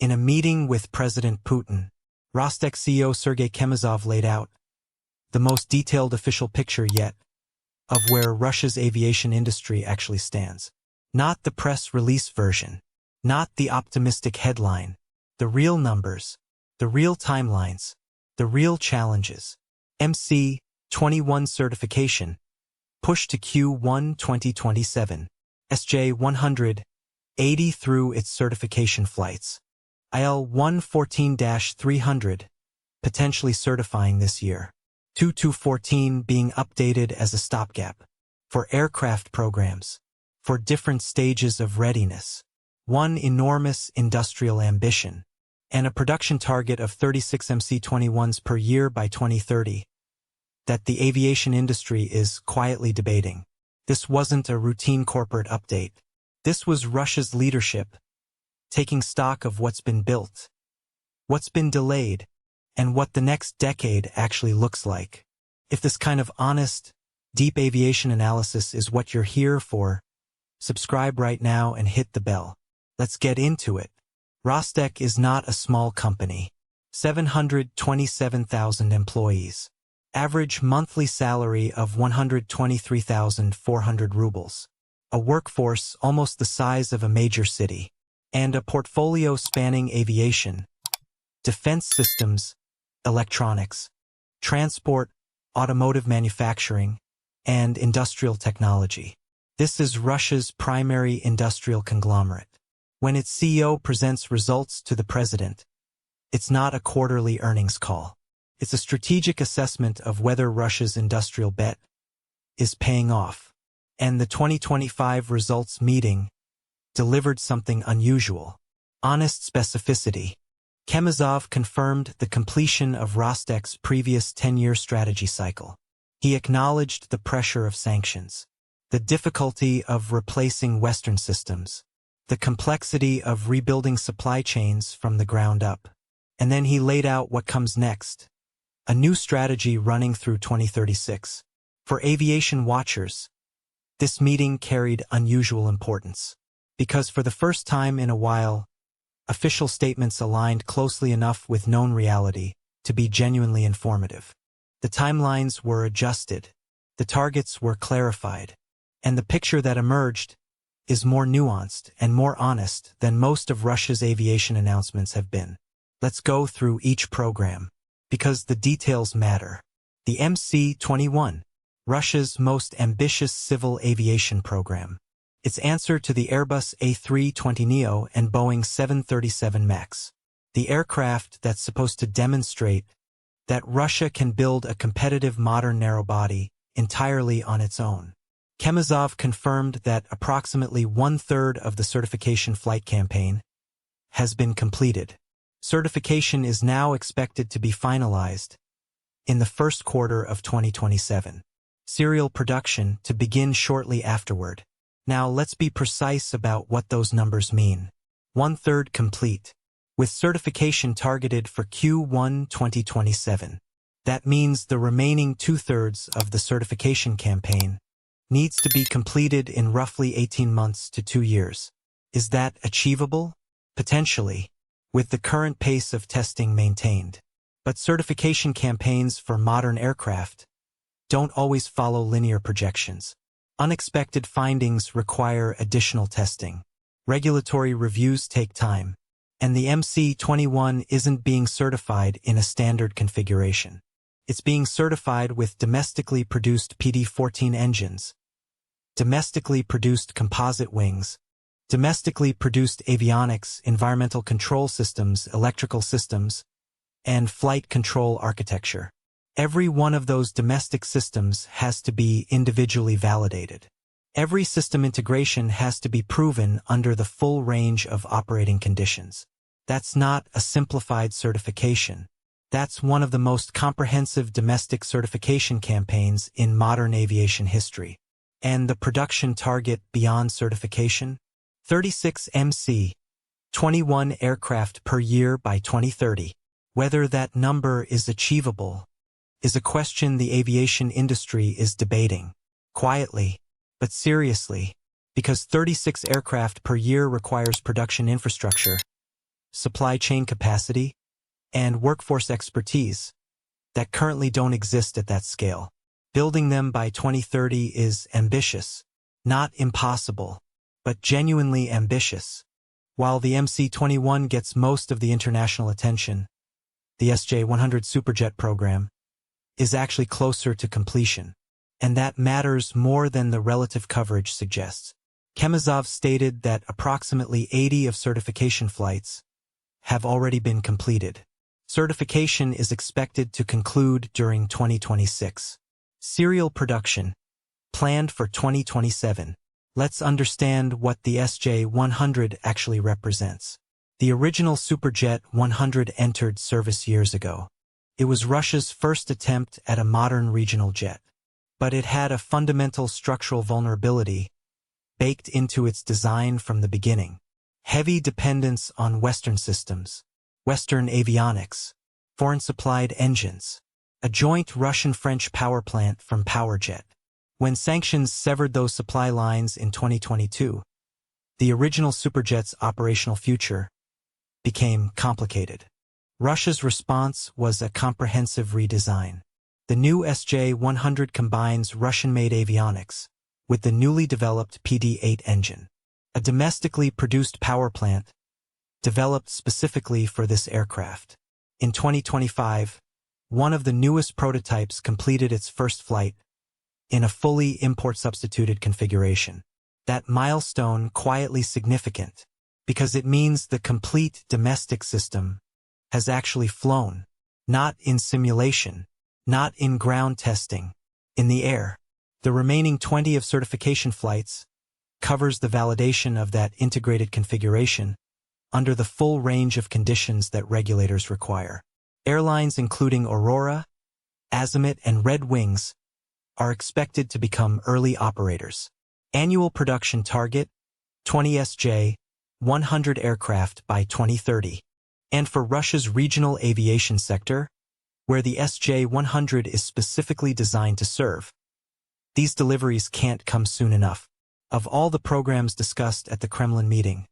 In a meeting with President Putin, Rostec CEO Sergey Chemezov laid out the most detailed official picture yet of where Russia's aviation industry actually stands. Not the press release version, not the optimistic headline, the real numbers, the real timelines, the real challenges. MC-21 certification, push to Q1 2027, SJ-180 through its certification flights. IL-114-300, potentially certifying this year. 2214 being updated as a stopgap for aircraft programs, for different stages of readiness. One enormous industrial ambition, and a production target of 36 MC-21s per year by 2030, that the aviation industry is quietly debating. This wasn't a routine corporate update. This was Russia's leadership, taking stock of what's been built, what's been delayed, and what the next decade actually looks like. If this kind of honest, deep aviation analysis is what you're here for, subscribe right now and hit the bell. Let's get into it. Rostec is not a small company. 727,000 employees. Average monthly salary of 123,400 rubles. A workforce almost the size of a major city. And a portfolio spanning aviation, defense systems, electronics, transport, automotive manufacturing, and industrial technology. This is Russia's primary industrial conglomerate. When its CEO presents results to the president, it's not a quarterly earnings call. It's a strategic assessment of whether Russia's industrial bet is paying off. And the 2025 results meeting delivered something unusual. Honest specificity. Chemezov confirmed the completion of Rostec's previous 10-year strategy cycle. He acknowledged the pressure of sanctions, the difficulty of replacing Western systems, the complexity of rebuilding supply chains from the ground up. And then he laid out what comes next, a new strategy running through 2036. For aviation watchers, this meeting carried unusual importance, because for the first time in a while, official statements aligned closely enough with known reality to be genuinely informative. The timelines were adjusted, the targets were clarified, and the picture that emerged is more nuanced and more honest than most of Russia's aviation announcements have been. Let's go through each program, because the details matter. The MC-21, Russia's most ambitious civil aviation program. Its answer to the Airbus A320neo and Boeing 737 MAX. The aircraft that's supposed to demonstrate that Russia can build a competitive modern narrowbody entirely on its own. Chemezov confirmed that approximately one-third of the certification flight campaign has been completed. Certification is now expected to be finalized in the first quarter of 2027. Serial production to begin shortly afterward. Now let's be precise about what those numbers mean. One-third complete, with certification targeted for Q1 2027. That means the remaining two-thirds of the certification campaign needs to be completed in roughly 18 months to 2 years. Is that achievable? Potentially, with the current pace of testing maintained. But certification campaigns for modern aircraft don't always follow linear projections. Unexpected findings require additional testing. Regulatory reviews take time, and the MC-21 isn't being certified in a standard configuration. It's being certified with domestically produced PD-14 engines, domestically produced composite wings, domestically produced avionics, environmental control systems, electrical systems, and flight control architecture. Every one of those domestic systems has to be individually validated. Every system integration has to be proven under the full range of operating conditions. That's not a simplified certification. That's one of the most comprehensive domestic certification campaigns in modern aviation history. And the production target beyond certification? 36 MC-21 aircraft per year by 2030. Whether that number is achievable is a question the aviation industry is debating, quietly, but seriously, because 36 aircraft per year requires production infrastructure, supply chain capacity, and workforce expertise that currently don't exist at that scale. Building them by 2030 is ambitious, not impossible, but genuinely ambitious. While the MC-21 gets most of the international attention, the SJ-100 Superjet program is actually closer to completion, and that matters more than the relative coverage suggests. Chemezov stated that approximately 80 of certification flights have already been completed. Certification is expected to conclude during 2026. Serial production, planned for 2027. Let's understand what the SJ-100 actually represents. The original Superjet 100 entered service years ago. It was Russia's first attempt at a modern regional jet. But it had a fundamental structural vulnerability baked into its design from the beginning. Heavy dependence on Western systems, Western avionics, foreign-supplied engines, a joint Russian-French power plant from Powerjet. When sanctions severed those supply lines in 2022, the original Superjet's operational future became complicated. Russia's response was a comprehensive redesign. The new SJ-100 combines Russian-made avionics with the newly developed PD-8 engine, a domestically produced power plant developed specifically for this aircraft. In 2025, one of the newest prototypes completed its first flight in a fully import-substituted configuration. That milestone quietly significant because it means the complete domestic system has actually flown, not in simulation, not in ground testing, in the air. The remaining 20 of certification flights covers the validation of that integrated configuration under the full range of conditions that regulators require. Airlines including Aurora, Azimut, and Red Wings are expected to become early operators. Annual production target, 20 SJ-100 aircraft by 2030. And for Russia's regional aviation sector, where the SJ-100 is specifically designed to serve, these deliveries can't come soon enough. Of all the programs discussed at the Kremlin meeting,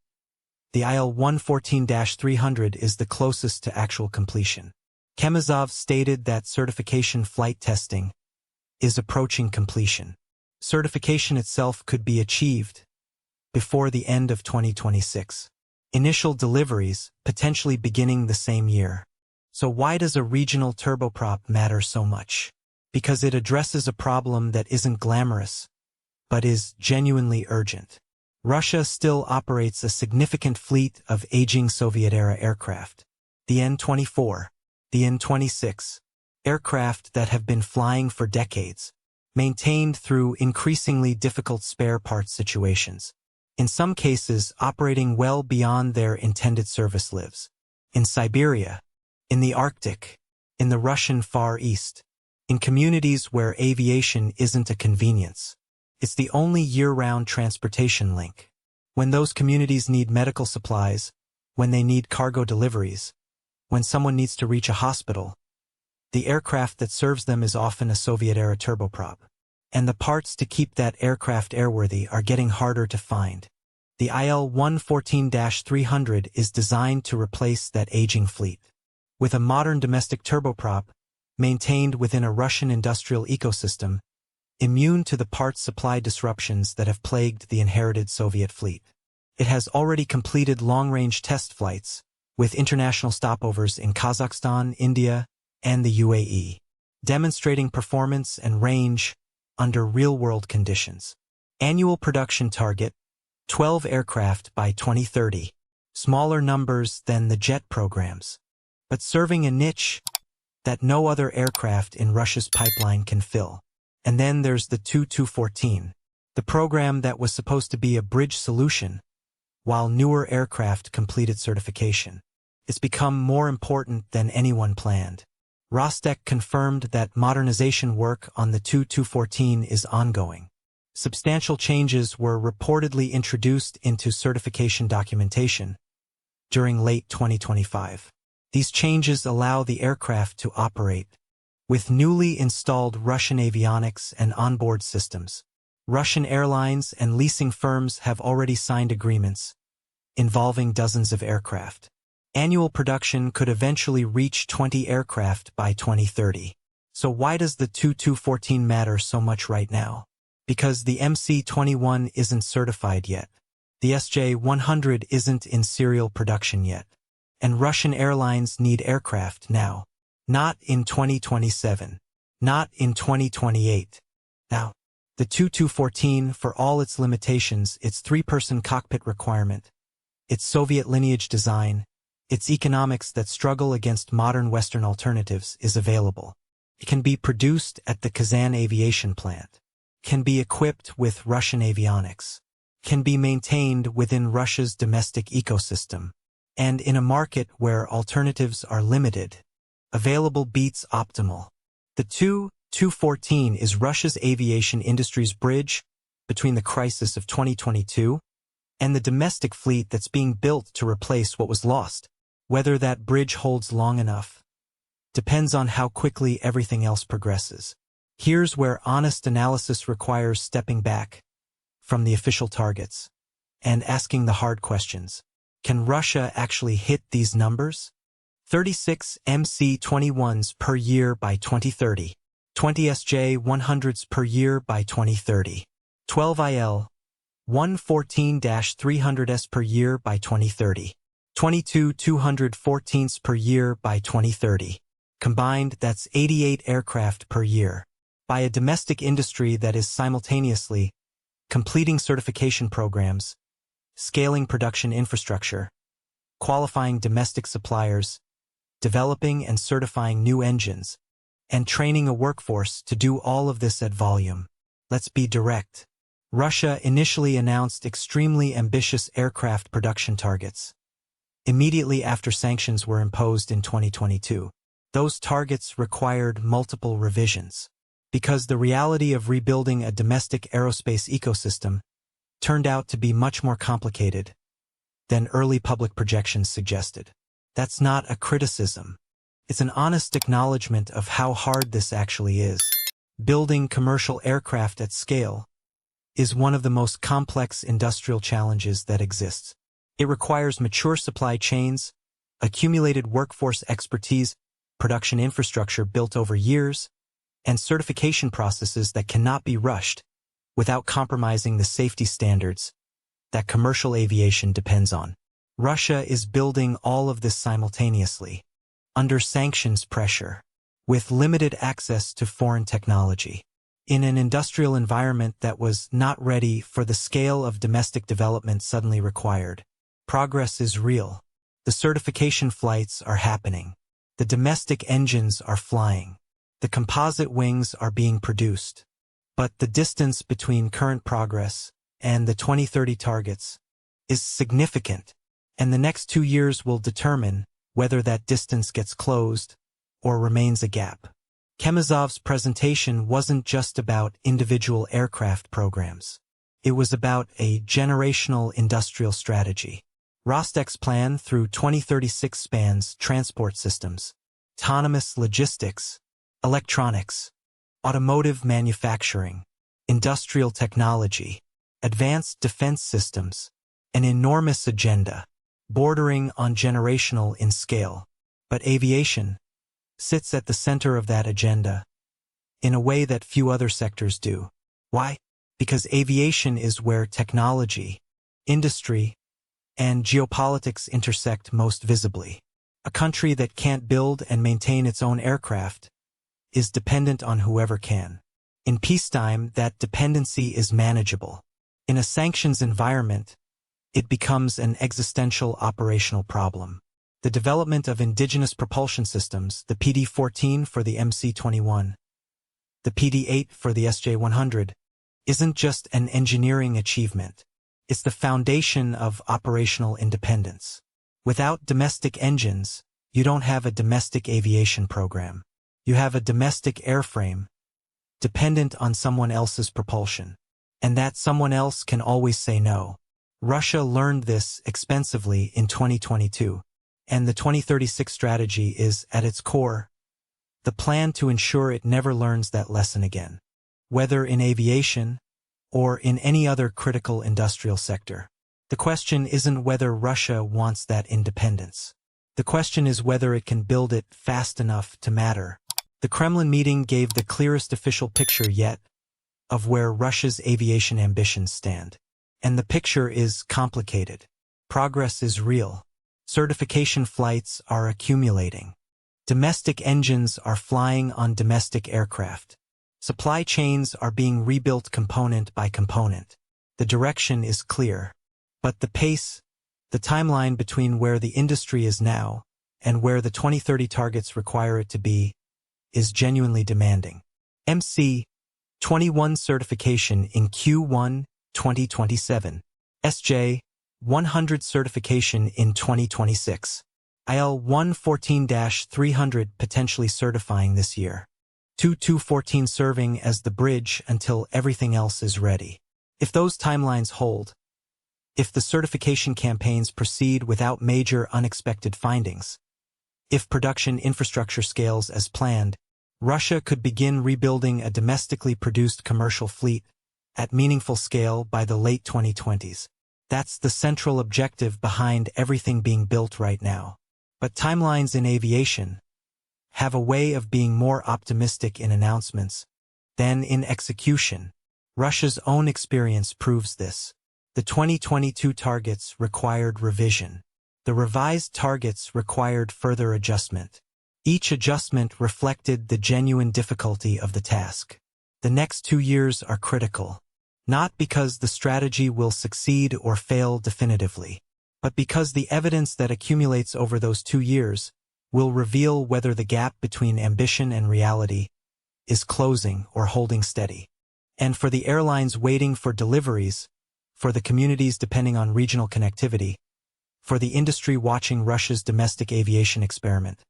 the IL-114-300 is the closest to actual completion. Chemezov stated that certification flight testing is approaching completion. Certification itself could be achieved before the end of 2026. Initial deliveries potentially beginning the same year. So why does a regional turboprop matter so much? Because it addresses a problem that isn't glamorous, but is genuinely urgent. Russia still operates a significant fleet of aging Soviet-era aircraft. The N-24, the N-26, aircraft that have been flying for decades, maintained through increasingly difficult spare parts situations. In some cases, operating well beyond their intended service lives. In Siberia, in the Arctic, in the Russian Far East, in communities where aviation isn't a convenience. It's the only year-round transportation link. When those communities need medical supplies, when they need cargo deliveries, when someone needs to reach a hospital, the aircraft that serves them is often a Soviet-era turboprop. And the parts to keep that aircraft airworthy are getting harder to find. The IL-114-300 is designed to replace that aging fleet. With a modern domestic turboprop, maintained within a Russian industrial ecosystem, immune to the parts supply disruptions that have plagued the inherited Soviet fleet. It has already completed long-range test flights, with international stopovers in Kazakhstan, India, and the UAE, demonstrating performance and range under real-world conditions. Annual production target, 12 aircraft by 2030, smaller numbers than the jet programs, but serving a niche that no other aircraft in Russia's pipeline can fill. And then there's the Tu-214, the program that was supposed to be a bridge solution, while newer aircraft completed certification. It's become more important than anyone planned. Rostec confirmed that modernization work on the Tu-214 is ongoing. Substantial changes were reportedly introduced into certification documentation during late 2025. These changes allow the aircraft to operate with newly installed Russian avionics and onboard systems. Russian airlines and leasing firms have already signed agreements involving dozens of aircraft. Annual production could eventually reach 20 aircraft by 2030. So why does the Tu-214 matter so much right now? Because the MC-21 isn't certified yet. The SJ-100 isn't in serial production yet. And Russian airlines need aircraft now. Not in 2027. Not in 2028. Now, the Tu-214, for all its limitations, its three-person cockpit requirement, its Soviet lineage design, its economics that struggle against modern Western alternatives, is available. It can be produced at the Kazan aviation plant, can be equipped with Russian avionics, can be maintained within Russia's domestic ecosystem, and in a market where alternatives are limited, available beats optimal. The Tu-214 is Russia's aviation industry's bridge between the crisis of 2022 and the domestic fleet that's being built to replace what was lost. Whether that bridge holds long enough depends on how quickly everything else progresses. Here's where honest analysis requires stepping back from the official targets and asking the hard questions. Can Russia actually hit these numbers? 36 MC-21s per year by 2030, 20 SJ-100s per year by 2030, 12 IL-114-300s per year by 2030, 22 214s per year by 2030. Combined, that's 88 aircraft per year, by a domestic industry that is simultaneously completing certification programs, scaling production infrastructure, qualifying domestic suppliers, developing and certifying new engines, and training a workforce to do all of this at volume. Let's be direct. Russia initially announced extremely ambitious aircraft production targets. Immediately after sanctions were imposed in 2022, those targets required multiple revisions, because the reality of rebuilding a domestic aerospace ecosystem turned out to be much more complicated than early public projections suggested. That's not a criticism. It's an honest acknowledgement of how hard this actually is. Building commercial aircraft at scale is one of the most complex industrial challenges that exists. It requires mature supply chains, accumulated workforce expertise, production infrastructure built over years, and certification processes that cannot be rushed without compromising the safety standards that commercial aviation depends on. Russia is building all of this simultaneously, under sanctions pressure, with limited access to foreign technology, in an industrial environment that was not ready for the scale of domestic development suddenly required. Progress is real. The certification flights are happening. The domestic engines are flying. The composite wings are being produced. But the distance between current progress and the 2030 targets is significant, and the next 2 years will determine whether that distance gets closed or remains a gap. Chemezov's presentation wasn't just about individual aircraft programs. It was about a generational industrial strategy. Rostec's plan through 2036 spans transport systems, autonomous logistics, electronics, automotive manufacturing, industrial technology, advanced defense systems, an enormous agenda, bordering on generational in scale. But aviation sits at the center of that agenda in a way that few other sectors do. Why? Because aviation is where technology, industry, and geopolitics intersect most visibly. A country that can't build and maintain its own aircraft is dependent on whoever can. In peacetime, that dependency is manageable. In a sanctions environment, it becomes an existential operational problem. The development of indigenous propulsion systems, the PD-14 for the MC-21, the PD-8 for the SJ-100, isn't just an engineering achievement. It's the foundation of operational independence. Without domestic engines, you don't have a domestic aviation program. You have a domestic airframe, dependent on someone else's propulsion. And that someone else can always say no. Russia learned this expensively in 2022, and the 2036 strategy is, at its core, the plan to ensure it never learns that lesson again. Whether in aviation or in any other critical industrial sector. The question isn't whether Russia wants that independence. The question is whether it can build it fast enough to matter. The Kremlin meeting gave the clearest official picture yet of where Russia's aviation ambitions stand. And the picture is complicated. Progress is real. Certification flights are accumulating. Domestic engines are flying on domestic aircraft. Supply chains are being rebuilt component by component. The direction is clear. But the pace, the timeline between where the industry is now and where the 2030 targets require it to be, is genuinely demanding. MC-21 certification in Q1 2027. SJ-100 certification in 2026. IL-114-300 potentially certifying this year. 2214 serving as the bridge until everything else is ready. If those timelines hold, if the certification campaigns proceed without major unexpected findings, if production infrastructure scales as planned, Russia could begin rebuilding a domestically produced commercial fleet at meaningful scale by the late 2020s. That's the central objective behind everything being built right now. But timelines in aviation have a way of being more optimistic in announcements than in execution. Russia's own experience proves this. The 2022 targets required revision. The revised targets required further adjustment. Each adjustment reflected the genuine difficulty of the task. The next 2 years are critical, not because the strategy will succeed or fail definitively, but because the evidence that accumulates over those 2 years will reveal whether the gap between ambition and reality is closing or holding steady. And for the airlines waiting for deliveries, for the communities depending on regional connectivity, for the industry watching Russia's domestic aviation experiment,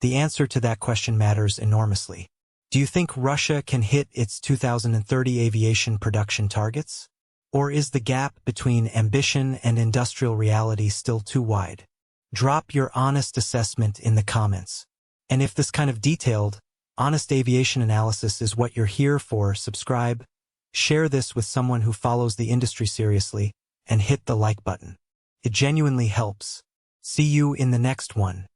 the answer to that question matters enormously. Do you think Russia can hit its 2030 aviation production targets? Or is the gap between ambition and industrial reality still too wide? Drop your honest assessment in the comments. And if this kind of detailed, honest aviation analysis is what you're here for, subscribe, share this with someone who follows the industry seriously, and hit the like button. It genuinely helps. See you in the next one.